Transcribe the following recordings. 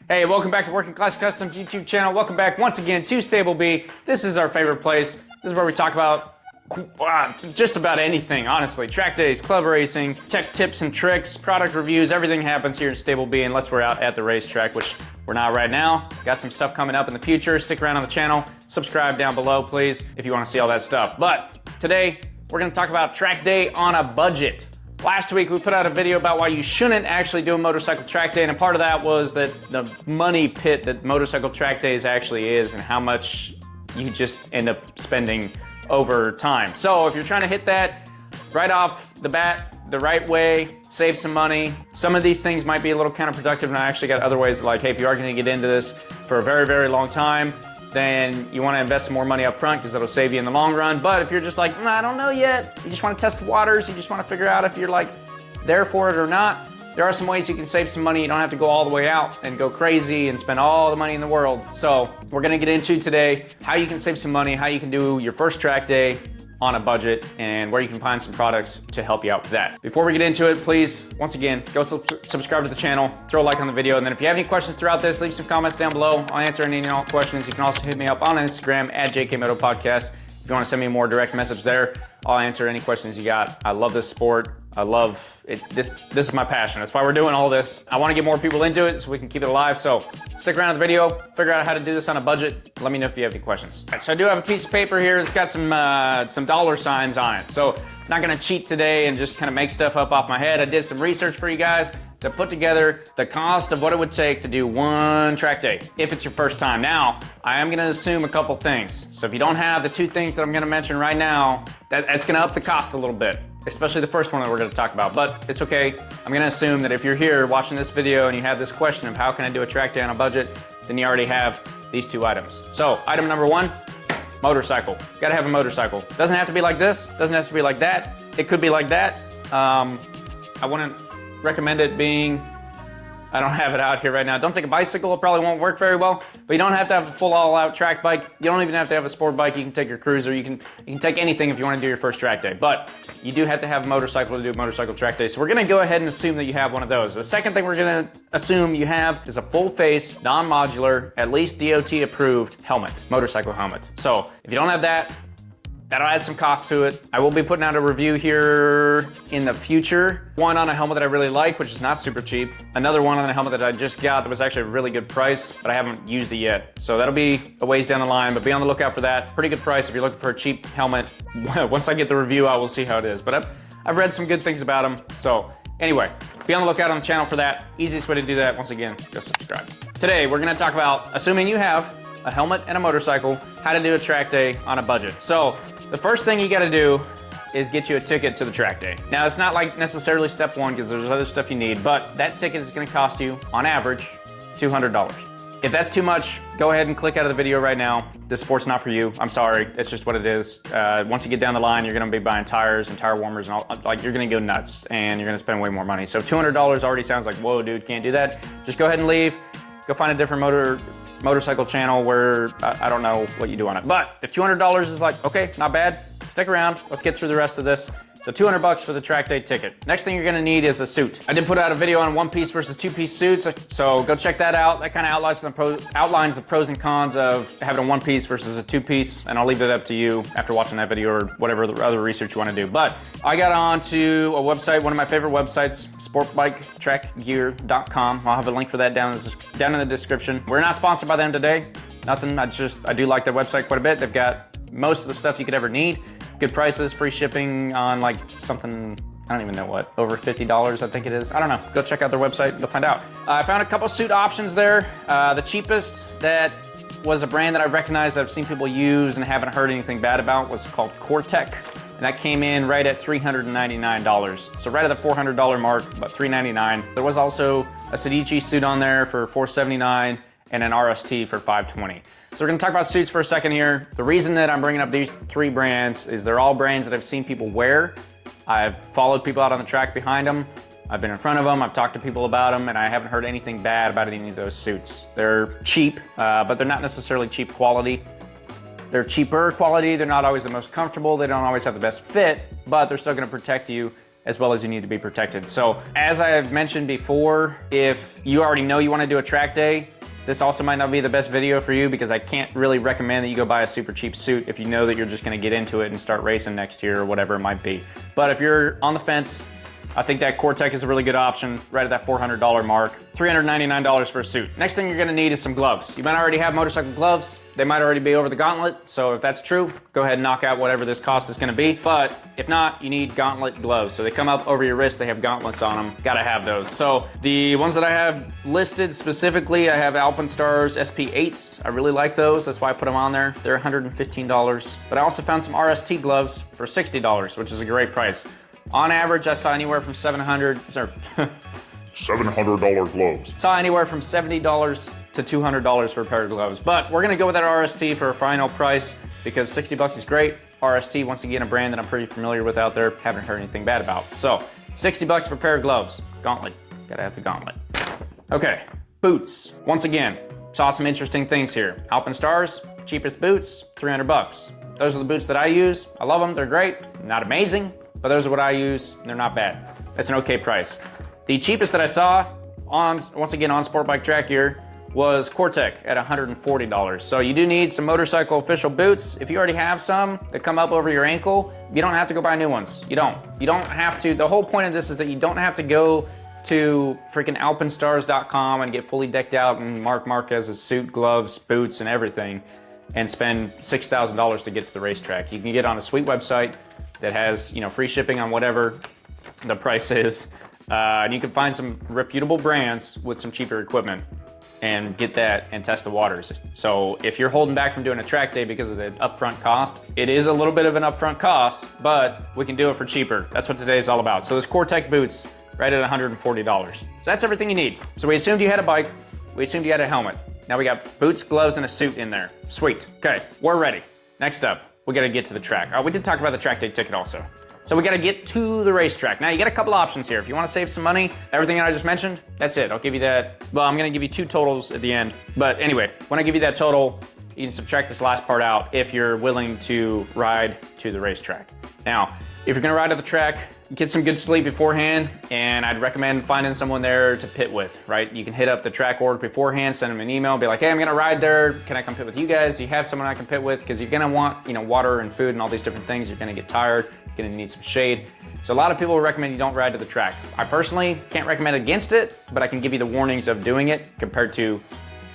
Hey, welcome back to Working Class Customs YouTube channel. Welcome back once again to Stable B. This is our favorite place. This is where we talk about just about anything, honestly. Track days, club racing, tech tips and tricks, product reviews, everything happens here in Stable B unless we're out at the racetrack, which we're not right now. Got some stuff coming up in the future. Stick around on the channel. Subscribe down below, please, if you want to see all that stuff. But today, we're going to talk about track day on a budget. Last week, we put out a video about why you shouldn't actually do a motorcycle track day, and a part of that was that the money pit that motorcycle track days actually is and how much you just end up spending over time. So if you're trying to hit that right off the bat the right way, save some money, some of these things might be a little counterproductive, and I actually got other ways like, hey, if you are going to get into this for a very, very long time, then you want to invest some more money up front because that'll save you in the long run. But if you're just like, I don't know yet, you just want to test the waters, you just want to figure out if you're like there for it or not, there are some ways you can save some money. You don't have to go all the way out and go crazy and spend all the money in the world. So we're going to get into today how you can save some money, how you can do your first track day on a budget, and where you can find some products to help you out with that. Before we get into it, please, once again, go subscribe to the channel, throw a like on the video, and then if you have any questions throughout this, leave some comments down below. I'll answer any and all questions. You can also hit me up on Instagram at JKMotoPodcast. If you want to send me a more direct message there, I'll answer any questions you got. I love this sport. I love it. This is my passion. That's why we're doing all this. I want to get more people into it so we can keep it alive. So stick around to the video, figure out how to do this on a budget. Let me know if you have any questions. All right, so I do have a piece of paper here that's got some dollar signs on it. So I'm not going to cheat today and just kind of make stuff up off my head. I did some research for you guys to put together the cost of what it would take to do one track day if it's your first time. Now, I am going to assume a couple things. So if you don't have the two things that I'm going to mention right now, that's going to up the cost a little bit, especially the first one that we're going to talk about. But it's okay. I'm going to assume that if you're here watching this video and you have this question of how can I do a track day on a budget, then you already have these two items. So item number one, motorcycle. Got to have a motorcycle. Doesn't have to be like this. Doesn't have to be like that. It could be like that. I wouldn't recommend it being, I don't have it out here right now. Don't take a bicycle, it probably won't work very well, but you don't have to have a full all-out track bike. You don't even have to have a sport bike. You can take your cruiser, you can take anything if you want to do your first track day, but you do have to have a motorcycle to do a motorcycle track day. So we're gonna go ahead and assume that you have one of those. The second thing we're gonna assume you have is a full-face, non-modular, at least DOT approved helmet, motorcycle helmet. So if you don't have that, that'll add some cost to it. I will be putting out a review here in the future. One on a helmet that I really like, which is not super cheap. Another one on a helmet that I just got that was actually a really good price, but I haven't used it yet. So that'll be a ways down the line, but be on the lookout for that. Pretty good price if you're looking for a cheap helmet. Once I get the review, I will see how it is. But I've read some good things about them. So anyway, be on the lookout on the channel for that. Easiest way to do that, once again, just subscribe. Today, we're gonna talk about, assuming you have a helmet and a motorcycle, how to do a track day on a budget. So the first thing you gotta do is get you a ticket to the track day. Now it's not like necessarily step one because there's other stuff you need, but that ticket is gonna cost you, on average, $200. If that's too much, go ahead and click out of the video right now. This sport's not for you, I'm sorry, it's just what it is. Once you get down the line, you're gonna be buying tires and tire warmers and all, like you're gonna go nuts and you're gonna spend way more money. So $200 already sounds like, whoa dude, can't do that. Just go ahead and leave, go find a different motorcycle channel where I don't know what you do on it. But if $200 is like, okay, not bad, stick around. Let's get through the rest of this. So $200 for the track day ticket. Next thing you're gonna need is a suit. I did put out a video on one-piece versus two-piece suits, so go check that out. That kind of outlines the pros and cons of having a one-piece versus a two-piece, and I'll leave it up to you after watching that video or whatever other research you wanna do. But I got onto a website, one of my favorite websites, sportbiketrackgear.com. I'll have a link for that down in the description. We're not sponsored by them today. Nothing, I do like their website quite a bit. They've got most of the stuff you could ever need. Good prices, free shipping on like something, I don't even know what, over $50 I think it is. I don't know, go check out their website, you'll find out. I found a couple suit options there. The cheapest that was a brand that I recognized that I've seen people use and haven't heard anything bad about was called Cortec. And that came in right at $399. So right at the $400 mark, but $399. There was also a Sedici suit on there for $479 and an RST for $520. So we're gonna talk about suits for a second here. The reason that I'm bringing up these three brands is they're all brands that I've seen people wear. I've followed people out on the track behind them. I've been in front of them, I've talked to people about them, and I haven't heard anything bad about any of those suits. They're cheap, but they're not necessarily cheap quality. They're cheaper quality, they're not always the most comfortable, they don't always have the best fit, but they're still gonna protect you as well as you need to be protected. So as I have mentioned before, if you already know you wanna do a track day, This also might not be the best video for you because I can't really recommend that you go buy a super cheap suit if you know that you're just gonna get into it and start racing next year or whatever it might be. But if you're on the fence, I think that Cortec is a really good option, right at that $400 mark. $399 for a suit. Next thing you're gonna need is some gloves. You might already have motorcycle gloves. They might already be over the gauntlet, so if that's true, go ahead and knock out whatever this cost is gonna be. But if not, you need gauntlet gloves. So they come up over your wrist, they have gauntlets on them. Gotta have those. So the ones that I have listed specifically, I have Alpenstars SP8s. I really like those, that's why I put them on there. They're $115. But I also found some RST gloves for $60, which is a great price. On average, I saw anywhere from $700 gloves. Saw anywhere from $70 to $200 for a pair of gloves. But we're gonna go with that RST for a final price because 60 bucks is great. RST, once again, a brand that I'm pretty familiar with out there, haven't heard anything bad about. So 60 bucks for a pair of gloves. Gauntlet, gotta have the gauntlet. Okay, boots. Once again, saw some interesting things here. Alpenstars, cheapest boots, 300 bucks. Those are the boots that I use. I love them, they're great, not amazing, but those are what I use, and they're not bad. That's an okay price. The cheapest that I saw, once again on Sport Bike Track Gear, was Cortec at $140. So you do need some motorcycle official boots. If you already have some that come up over your ankle, you don't have to go buy new ones. You don't have to. The whole point of this is that you don't have to go to freaking alpenstars.com and get fully decked out in Marc Marquez's suit, gloves, boots, and everything and spend $6,000 to get to the racetrack. You can get on a sweet website that has, you know, free shipping on whatever the price is. And you can find some reputable brands with some cheaper equipment and get that and test the waters. So if you're holding back from doing a track day because of the upfront cost, it is a little bit of an upfront cost, but we can do it for cheaper. That's what today is all about. So this Cortec boots right at $140. So that's everything you need. So we assumed you had a bike, we assumed you had a helmet. Now we got boots, gloves, and a suit in there. Sweet. Okay, we're ready. Next up, we gotta get to the track. We did talk about the track day ticket also. So we gotta get to the racetrack. Now you got a couple options here. If you wanna save some money, everything that I just mentioned, that's it. I'll give you that. Well, I'm gonna give you two totals at the end. But anyway, when I give you that total, you can subtract this last part out if you're willing to ride to the racetrack. Now, if you're gonna ride to the track, get some good sleep beforehand, and I'd recommend finding someone there to pit with, right? You can hit up the track org beforehand, send them an email, be like, hey, I'm gonna ride there. Can I come pit with you guys? Do you have someone I can pit with? Because you're gonna want, you know, water and food and all these different things. You're gonna get tired, you're gonna need some shade. So a lot of people recommend you don't ride to the track. I personally can't recommend against it, but I can give you the warnings of doing it compared to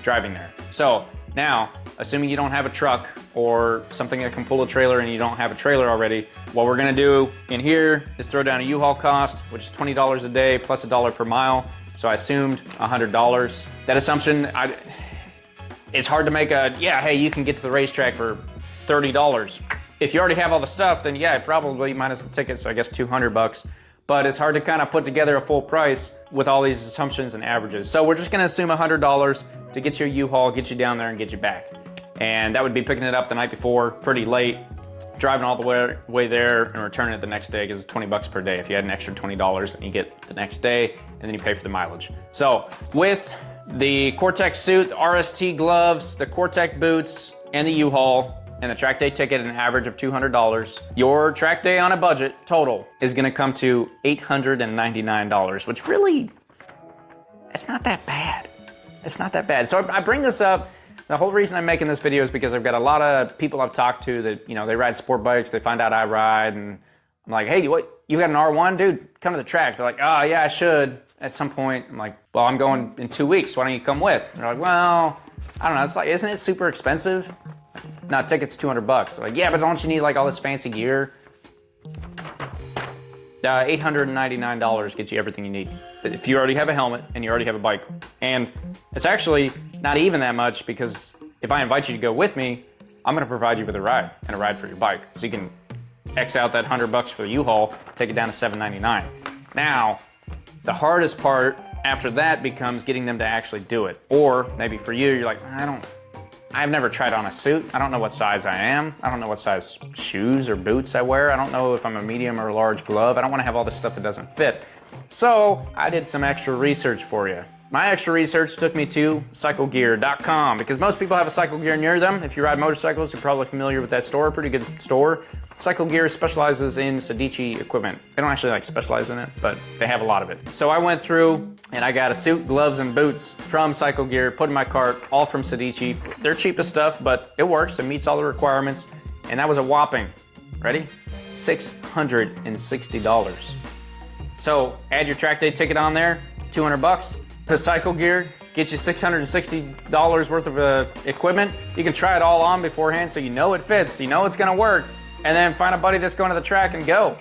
driving there. So now, assuming you don't have a truck or something that can pull a trailer and you don't have a trailer already, what we're gonna do in here is throw down a U-Haul cost, which is $20 a day plus $1 per mile. So I assumed $100. That assumption, it's hard to make a, yeah, hey, you can get to the racetrack for $30. If you already have all the stuff, then yeah, probably minus the tickets, so I guess 200 bucks. But it's hard to kind of put together a full price with all these assumptions and averages. So we're just gonna assume $100 to get you a U-Haul, get you down there and get you back. And that would be picking it up the night before, pretty late, driving all the way there and returning it the next day because it's 20 bucks per day. If you had an extra $20, then you get the next day and then you pay for the mileage. So with the Cortec suit, the RST gloves, the Cortec boots, and the U-Haul, and the track day ticket at an average of $200, your track day on a budget total is gonna come to $899, which really, it's not that bad. It's not that bad. So I bring this up, the whole reason I'm making this video is because I've got a lot of people I've talked to that, you know, they ride sport bikes, they find out I ride, and I'm like, hey, what, you got an R1? Dude, come to the track. They're like, oh yeah, I should at some point. I'm like, well, I'm going in 2 weeks, why don't you come with? And they're like, well, I don't know, it's like, isn't it super expensive? No, ticket's 200 bucks. They're like, yeah, but don't you need like all this fancy gear? $899 gets you everything you need. If you already have a helmet and you already have a bike. And it's actually not even that much because if I invite you to go with me, I'm gonna provide you with a ride and a ride for your bike. So you can X out that 100 bucks for the U-Haul, take it down to $799. Now, the hardest part after that becomes getting them to actually do it. Or maybe for you, you're like, I've never tried on a suit. I don't know what size I am. I don't know what size shoes or boots I wear. I don't know if I'm a medium or a large glove. I don't want to have all this stuff that doesn't fit. So I did some extra research for you. my extra research took me to CycleGear.com because most people have a Cycle Gear near them. If you ride motorcycles, you're probably familiar with that store. Pretty good store. Cycle Gear specializes in Sedici equipment. They don't actually specialize in it, but they have a lot of it. So I went through and I got a suit, gloves, and boots from Cycle Gear, put in my cart, all from Sedici. They're cheapest stuff, but it works. It meets all the requirements. And that was a whopping, ready? $660. So add your track day ticket on there, $200. The Cycle Gear gets you $660 worth of equipment. You can try it all on beforehand so you know it fits, you know it's gonna work, and then find a buddy that's going to the track and go.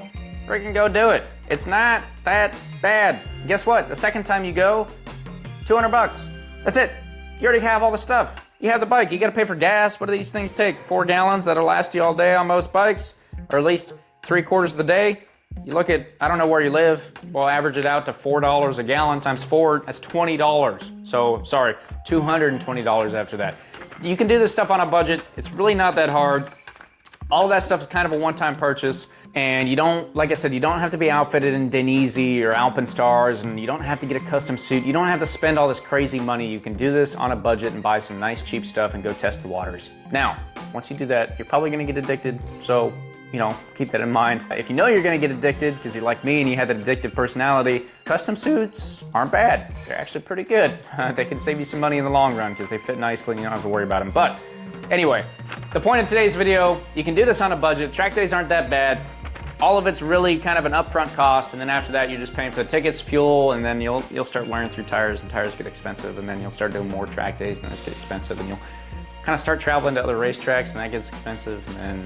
Freaking go do it. It's not that bad. Guess what? The second time you go, $200. That's it. You already have all the stuff. You have the bike. You got to pay for gas. What do these things take? 4 gallons that'll last you all day on most bikes, or at least 3/4 of the day. You look at, I don't know where you live, we'll average it out to $4 a gallon times 4, that's $20. So, sorry, $220 after that. You can do this stuff on a budget. It's really not that hard. All of that stuff is kind of a one-time purchase, and you don't, like I said, you don't have to be outfitted in Denisi or Alpenstars, and you don't have to get a custom suit. You don't have to spend all this crazy money. You can do this on a budget and buy some nice cheap stuff and go test the waters. Now, once you do that, you're probably gonna get addicted, so keep that in mind. If you know you're gonna get addicted because you're like me and you have that addictive personality, custom suits aren't bad. They're actually pretty good. They can save you some money in the long run because they fit nicely and you don't have to worry about them. But anyway, the point of today's video, you can do this on a budget. Track days aren't that bad. All of it's really kind of an upfront cost, and then after that, you're just paying for the tickets, fuel, and then you'll start wearing through tires, and tires get expensive, and then you'll start doing more track days, and then it's get expensive, and you'll kind of start traveling to other racetracks, and that gets expensive, and then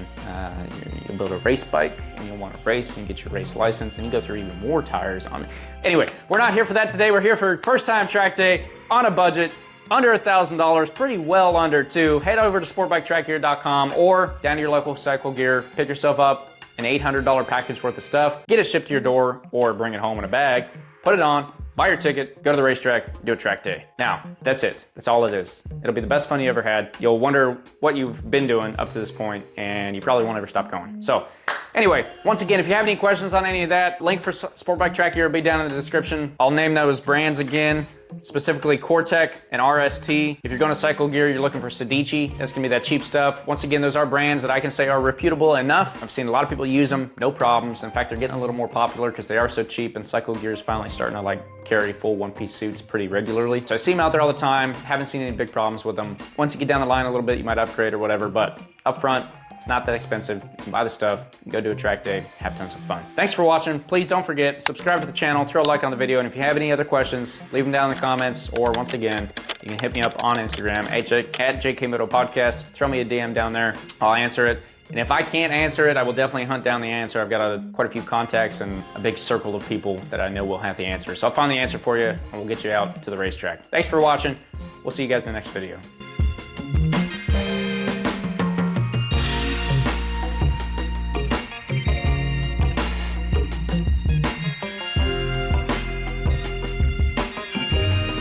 you'll build a race bike, and you'll want to race, and get your race license, and you go through even more tires on it. Anyway, we're not here for that today. We're here for first time track day on a budget. Under $1,000, pretty well under too. Head over to sportbiketrackgear.com or down to your local Cycle Gear. Pick yourself up an $800 package worth of stuff. Get it shipped to your door or bring it home in a bag. Put it on, buy your ticket, go to the racetrack, do a track day. Now, that's it. That's all it is. It'll be the best fun you ever had. You'll wonder what you've been doing up to this point, and you probably won't ever stop going. So, anyway, once again, if you have any questions on any of that, link for Sport Bike Track Gear will be down in the description. I'll name those brands again, specifically Cortec and RST. If you're going to Cycle Gear, you're looking for Sedici. That's gonna be that cheap stuff. Once again, those are brands that I can say are reputable enough. I've seen a lot of people use them, no problems. In fact, they're getting a little more popular because they are so cheap, and Cycle Gear is finally starting to carry full one-piece suits pretty regularly. So I see them out there all the time. Haven't seen any big problems with them. Once you get down the line a little bit, you might upgrade or whatever, but up front, it's not that expensive. You can buy the stuff, go do a track day, have tons of fun. Thanks for watching. Please don't forget, subscribe to the channel, throw a like on the video, and if you have any other questions, leave them down in the comments, or once again, you can hit me up on Instagram at JK Podcast. Throw me a DM down there. I'll answer it. And if I can't answer it, I will definitely hunt down the answer. I've got quite a few contacts and a big circle of people that I know will have the answer. So I'll find the answer for you, and we'll get you out to the racetrack. Thanks for watching. We'll see you guys in the next video.